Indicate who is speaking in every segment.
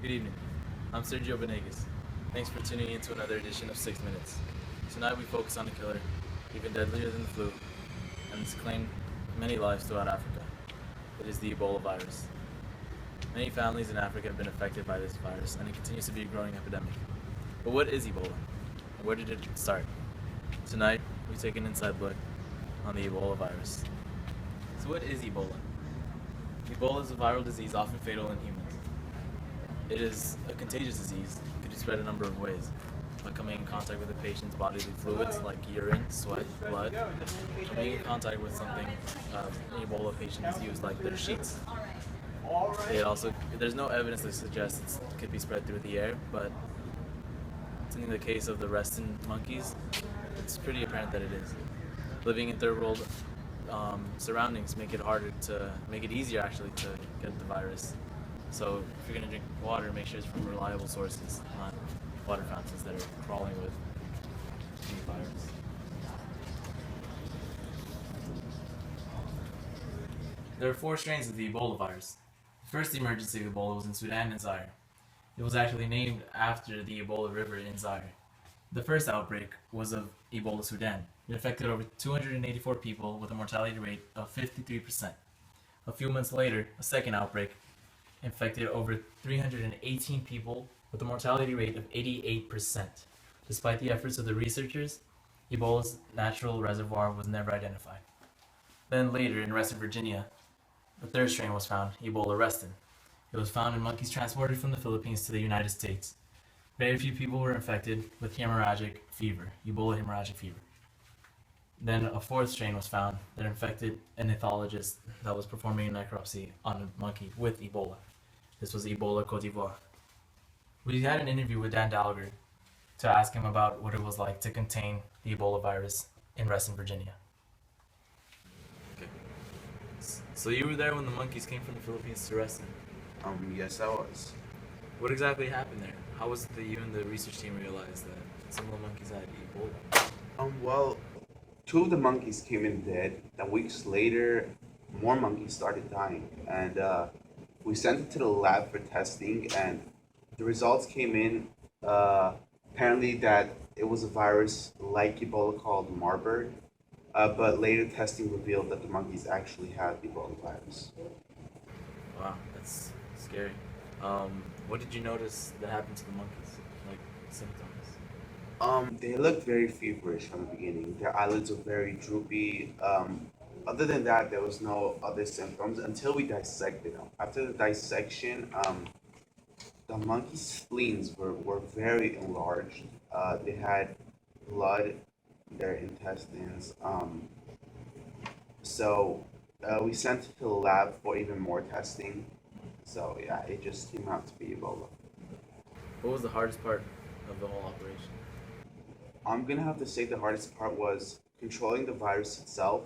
Speaker 1: Good evening. I'm Sergio. Thanks for tuning in to another edition of 6 Minutes. Tonight we focus on a killer, even deadlier than the flu, and it's claimed many lives throughout Africa. It is the Ebola virus. Many families in Africa have been affected by this virus, and it continues to be a growing epidemic. But what is Ebola? And where did it start? Tonight, we take an inside look on the Ebola virus. So what is Ebola? Ebola is a viral disease often fatal in humans. It is a contagious disease. It could be spread a number of ways. By coming in contact with a patient's bodily fluids like urine, sweat, blood, coming in contact with something an Ebola patient is used like their sheets. There's no evidence that suggests it could be spread through the air, but in the case of the restin monkeys, it's pretty apparent that it is. Living in third world surroundings make it easier actually to get the virus. So if you're gonna drink water, make sure it's from reliable sources, not water fountains that are crawling with the virus. There are 4 strains of the Ebola virus. The first emergence of Ebola was in Sudan and Zaire. It was actually named after the Ebola River in Zaire. The first outbreak was of Ebola Sudan. It affected over 284 people with a mortality rate of 53%. A few months later, a second outbreak infected over 318 people with a mortality rate of 88%. Despite the efforts of the researchers, Ebola's natural reservoir was never identified. Then later, in Western Virginia, the third strain was found, Ebola restin. It was found in monkeys transported from the Philippines to the United States. Very few people were infected with hemorrhagic fever, Ebola hemorrhagic fever. Then a fourth strain was found that infected an ethologist that was performing a necropsy on a monkey with Ebola. This was Ebola Cote d'Ivoire. We had an interview with Dan Dalger to ask him about what it was like to contain the Ebola virus in Reston, Virginia. Okay. So you were there when the monkeys came from the Philippines to Reston?
Speaker 2: Yes, I was.
Speaker 1: What exactly happened there? How was it that you and the research team realized that some of the monkeys had Ebola?
Speaker 2: Well, 2 of the monkeys came in dead. Then weeks later, more monkeys started dying, and we sent it to the lab for testing, and the results came in. Apparently, that it was a virus like Ebola called Marburg, but later testing revealed that the monkeys actually had Ebola virus.
Speaker 1: Wow, that's scary. What did you notice that happened to the monkeys? Like symptoms?
Speaker 2: They looked very feverish from the beginning. Their eyelids were very droopy. Other than that, there was no other symptoms until we dissected them. After the dissection, the monkey's spleens were very enlarged. They had blood in their intestines. So we sent it to the lab for even more testing. So yeah, it just came out to be Ebola.
Speaker 1: What was the hardest part of the whole operation?
Speaker 2: I'm gonna have to say the hardest part was controlling the virus itself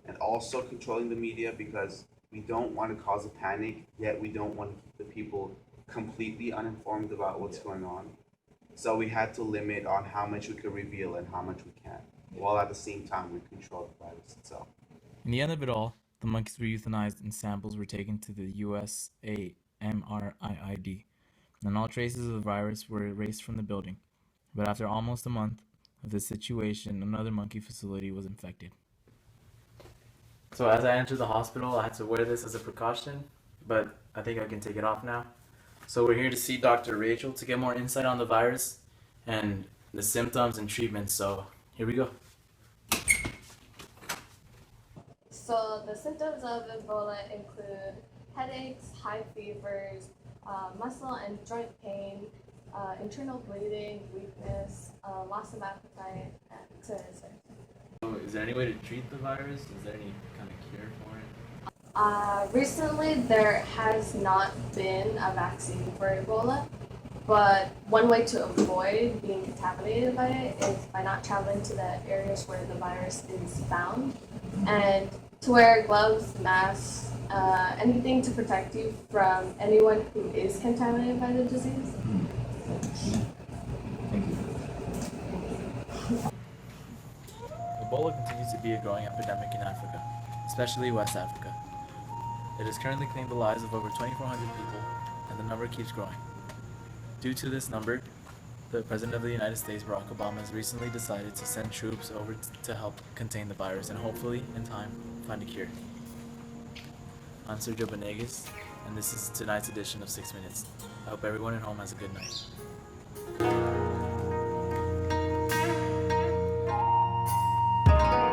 Speaker 2: and also controlling the media because we don't want to cause a panic, yet we don't want to keep the people completely uninformed about what's going on. So we had to limit on how much we could reveal and how much we can't, while at the same time we control the virus itself.
Speaker 1: In the end of it all, the monkeys were euthanized and samples were taken to the USAMRIID, and all traces of the virus were erased from the building. But after almost a month of this situation, another monkey facility was infected. So as I entered the hospital, I had to wear this as a precaution, but I think I can take it off now. So we're here to see Dr. Rachel to get more insight on the virus and the symptoms and treatment. So here we go.
Speaker 3: So the symptoms of Ebola include headaches, high fevers, muscle and joint pain, internal bleeding, weakness, loss of appetite, and so
Speaker 1: So is there any way to treat the virus? Is there any kind of cure for it?
Speaker 3: Recently, there has not been a vaccine for Ebola, but one way to avoid being contaminated by it is by not traveling to the areas where the virus is found, and to wear gloves, masks, anything to protect you from anyone who is contaminated by the disease.
Speaker 1: Thank you. Ebola continues to be a growing epidemic in Africa, especially West Africa. It has currently claimed the lives of over 2,400 people, and the number keeps growing. Due to this number, the President of the United States, Barack Obama, has recently decided to send troops over to help contain the virus and hopefully, in time, find a cure. I'm Sergio, and this is tonight's edition of 6 Minutes. I hope everyone at home has a good night.